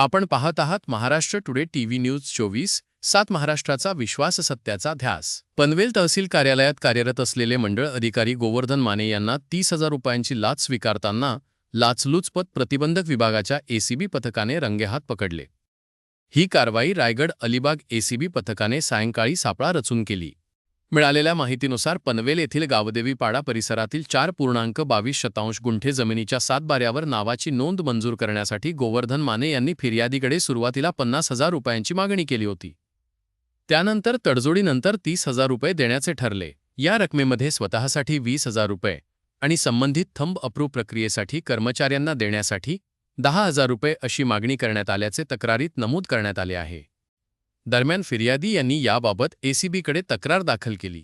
आपण पाहत आहात महाराष्ट्र टुडे टीव्ही न्यूज 24/7 महाराष्ट्राचा विश्वास सत्याचा ध्यास। पनवेल तहसील कार्यालयात कार्यरत असलेले मंडळ अधिकारी गोवर्धन माने यांना 30,000 रुपयांची लाच स्वीकारताना लाचलुचपत प्रतिबंधक विभागाच्या एसीबी पथकाने रंगेहात पकडले। ही कारवाई रायगड अलिबाग एसीबी पथकाने सायंकाळी सापळा रचून केली। मिळालेल्या माहितीनुसार पनवेल येथील गावदेवीपाडा परिसरातील 4.22 गुंठे जमिनीच्या सातबाऱ्यावर नावाची नोंद मंजूर करण्यासाठी गोवर्धन माने यांनी फिर्यादीकडे सुरुवातीला 50,000 रुपयांची मागणी केली होती। त्यानंतर तडजोडीनंतर 30,000 रुपये देण्याचे ठरले। या रकमेमध्ये स्वतःसाठी 20,000 रुपये आणि संबंधित थंब अप्रूव्ह प्रक्रियेसाठी कर्मचाऱ्यांना देण्यासाठी 10,000 रुपये अशी मागणी करण्यात आल्याचे तक्रारीत नमूद करण्यात आले आहे। दरम्यान फिर्यादी यांनी याबाबत एसीबीकडे तक्रार दाखल केली।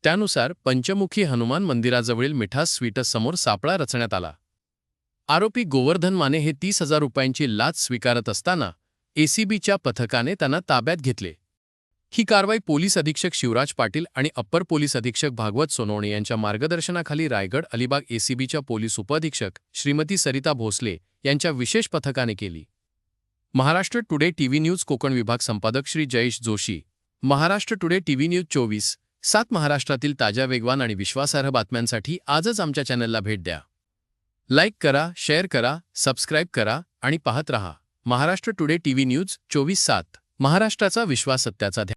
त्यानुसार पंचमुखी हनुमान मंदिराजवळील मिठास स्वीट्स समोर सापळा रचण्यात आला। आरोपी गोवर्धन माने हे 30,000 रुपयांची लाच स्वीकारत असताना एसीबीच्या पथकाने त्यांना ताब्यात घेतले। ही कारवाई पोलीस अधीक्षक शिवराज पाटील आणि अप्पर पोलीस अधीक्षक भागवत सोनवणे यांच्या मार्गदर्शनाखाली रायगड अलिबाग एसीबीच्या पोलीस उपअधीक्षक श्रीमती सरिता भोसले यांच्या विशेष पथकाने केली। Maharashtra today TV news Konkan विभाग संपादक Shri Jayesh Joshi. Maharashtra today TV news 24/7 महाराष्ट्रातील ताज्या, वेगवान आणि विश्वासार्ह बातम्यांसाठी आजच आमच्या चॅनलला भेट द्या। लाईक करा, शेअर करा, सबस्क्राईब करा आणि पाहत रहा महाराष्ट्र टुडे टीव्ही न्यूज 24/7 महाराष्ट्राचा विश्वास सत्याचा ध्यास।